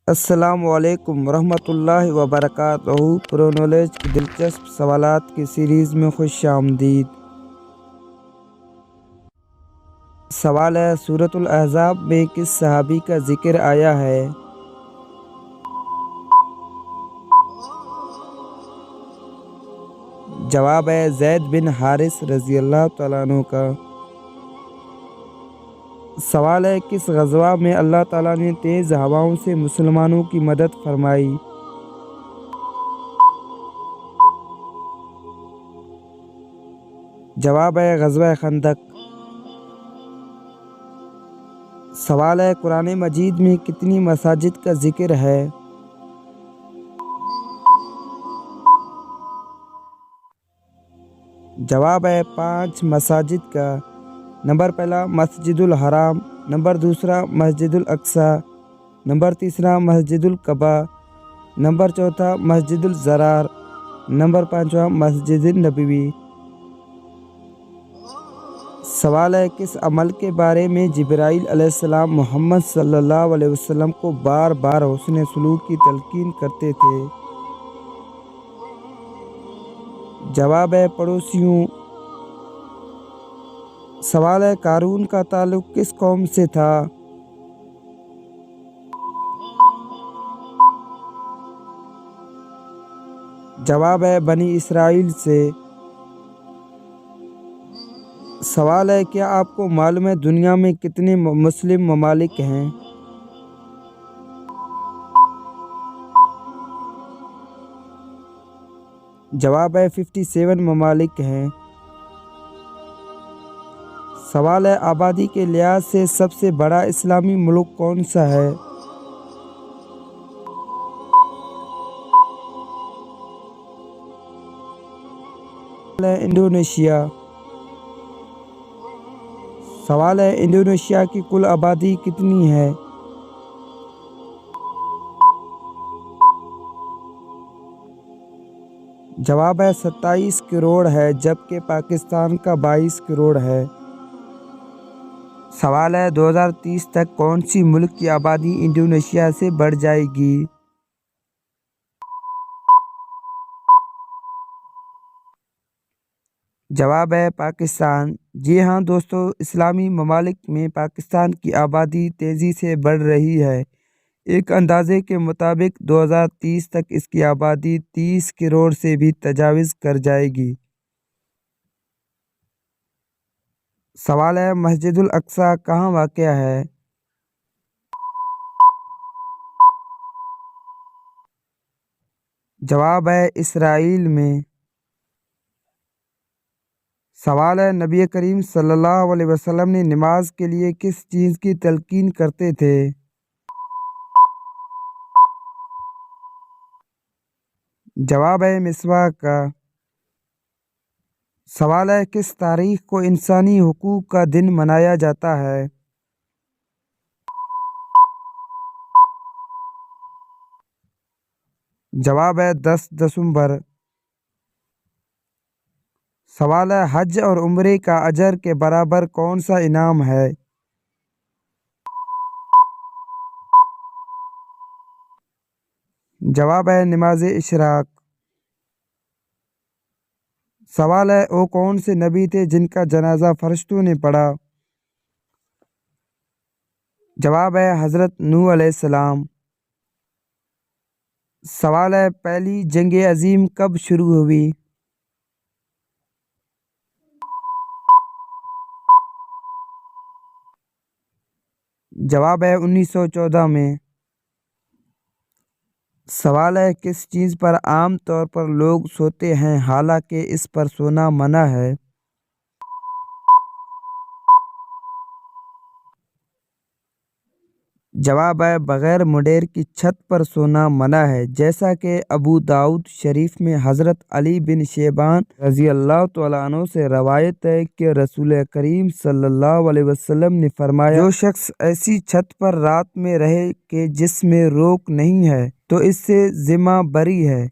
السلام علیکم ورحمۃ اللہ وبرکاتہ۔ پرو نالج کی دلچسپ سوالات کی سیریز میں خوش آمدید۔ سوال ہے، سورۃ الاحزاب میں کس صحابی کا ذکر آیا ہے؟ جواب ہے زید بن حارث رضی اللہ تعالیٰ عنہ کا۔ سوال ہے، کس غزوہ میں اللہ تعالیٰ نے تیز ہواؤں سے مسلمانوں کی مدد فرمائی؟ جواب ہے غزوہ خندق۔ سوال ہے، قرآن مجید میں کتنی مساجد کا ذکر ہے؟ جواب ہے 5 مساجد کا۔ نمبر پہلا مسجد الحرام، نمبر دوسرا مسجد الاقصی، نمبر تیسرا مسجد القبا، نمبر چوتھا مسجد الزرار، نمبر 5واں مسجد النبوی۔ سوال ہے، کس عمل کے بارے میں جبرائیل علیہ السلام محمد صلی اللہ علیہ وسلم کو بار بار حسن سلوک کی تلقین کرتے تھے؟ جواب ہے پڑوسیوں۔ سوال ہے، قارون کا تعلق کس قوم سے تھا؟ جواب ہے بنی اسرائیل سے۔ سوال ہے، کیا آپ کو معلوم ہے دنیا میں کتنے مسلم ممالک ہیں؟ جواب ہے 57 ممالک ہیں۔ سوال ہے، آبادی کے لحاظ سے سب سے بڑا اسلامی ملک کون سا ہے؟ انڈونیشیا۔ سوال ہے، انڈونیشیا کی کل آبادی کتنی ہے؟ جواب ہے 27 کروڑ ہے، جبکہ پاکستان کا 22 کروڑ ہے۔ سوال ہے، 2030 تک کون سی ملک کی آبادی انڈونیشیا سے بڑھ جائے گی؟ جواب ہے پاکستان۔ جی ہاں دوستو، اسلامی ممالک میں پاکستان کی آبادی تیزی سے بڑھ رہی ہے۔ ایک اندازے کے مطابق 2030 تک اس کی آبادی 30 کروڑ سے بھی تجاوز کر جائے گی۔ سوال ہے، مسجد الاقصی کہاں واقع ہے؟ جواب ہے اسرائیل میں۔ سوال ہے، نبی کریم صلی اللہ علیہ وسلم نے نماز کے لیے کس چیز کی تلقین کرتے تھے؟ جواب ہے مسواک کا۔ سوال ہے، کس تاریخ کو انسانی حقوق کا دن منایا جاتا ہے؟ جواب ہے 10 دسمبر۔ سوال ہے، حج اور عمرے کا اجر کے برابر کون سا انعام ہے؟ جواب ہے نماز اشراق۔ سوال ہے، وہ کون سے نبی تھے جن کا جنازہ فرشتوں نے پڑھا؟ جواب ہے حضرت نوح علیہ السلام۔ سوال ہے، پہلی جنگ عظیم کب شروع ہوئی؟ جواب ہے 1914 میں۔ سوال ہے، کس چیز پر عام طور پر لوگ سوتے ہیں حالانکہ اس پر سونا منع ہے؟ جواب ہے بغیر مڈیر کی چھت پر سونا منع ہے، جیسا کہ ابو داؤد شریف میں حضرت علی بن شیبان رضی اللہ تعالیٰ عنہ سے روایت ہے کہ رسول کریم صلی اللہ علیہ وسلم نے فرمایا، جو شخص ایسی چھت پر رات میں رہے کہ جس میں روک نہیں ہے تو اس سے ذمہ بری ہے۔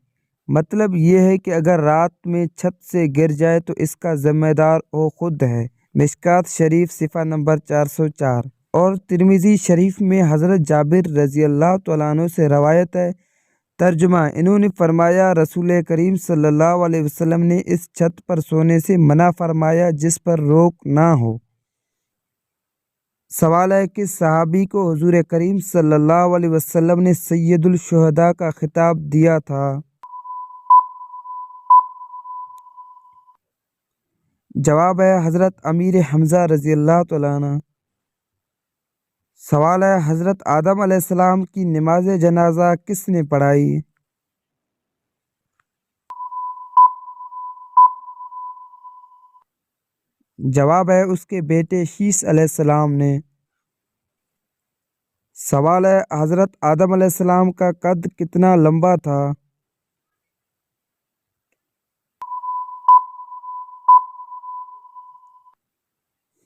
مطلب یہ ہے کہ اگر رات میں چھت سے گر جائے تو اس کا ذمہ دار وہ خود ہے۔ مشکوٰۃ شریف صفحہ نمبر 404۔ اور ترمذی شریف میں حضرت جابر رضی اللہ تعالیٰ عنہ سے روایت ہے۔ ترجمہ: انہوں نے فرمایا، رسول کریم صلی اللہ علیہ وسلم نے اس چھت پر سونے سے منع فرمایا جس پر روک نہ ہو۔ سوال ہے کہ صحابی کو حضور کریم صلی اللہ علیہ وسلم نے سید الشہداء کا خطاب دیا تھا؟ جواب ہے حضرت امیر حمزہ رضی اللہ تعالیٰ عنہ۔ سوال ہے حضرت آدم علیہ السلام کی نماز جنازہ کس نے پڑھائی؟ جواب ہے اس کے بیٹے شیس علیہ السلام نے۔ سوال ہے حضرت آدم علیہ السلام کا قد کتنا لمبا تھا؟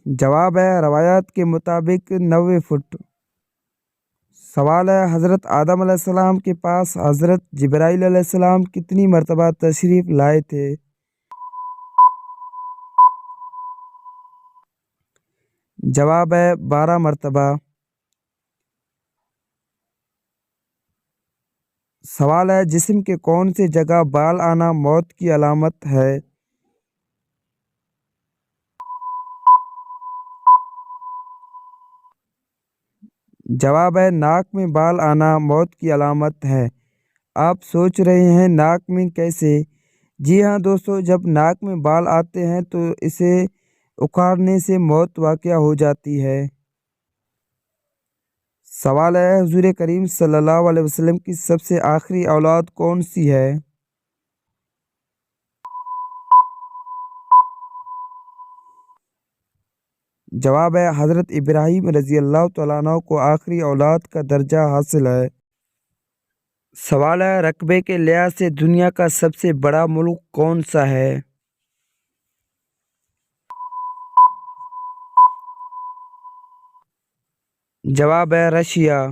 جواب ہے روایات کے مطابق 90 فٹ۔ سوال ہے حضرت آدم علیہ السلام کے پاس حضرت جبرائیل علیہ السلام کتنی مرتبہ تشریف لائے تھے؟ جواب ہے 12 مرتبہ۔ سوال ہے جسم کے کون سی جگہ بال آنا موت کی علامت ہے؟ جواب ہے ناک میں بال آنا موت کی علامت ہے۔ آپ سوچ رہے ہیں ناک میں کیسے؟ جی ہاں دوستو، جب ناک میں بال آتے ہیں تو اسے اکھاڑنے سے موت واقع ہو جاتی ہے۔ سوال ہے حضور کریم صلی اللہ علیہ وسلم کی سب سے آخری اولاد کون سی ہے؟ جواب ہے حضرت ابراہیم رضی اللہ تعالیٰ عنہ کو آخری اولاد کا درجہ حاصل ہے۔ سوال ہے رقبے کے لحاظ سے دنیا کا سب سے بڑا ملک کون سا ہے؟ جواب ہے رشیا۔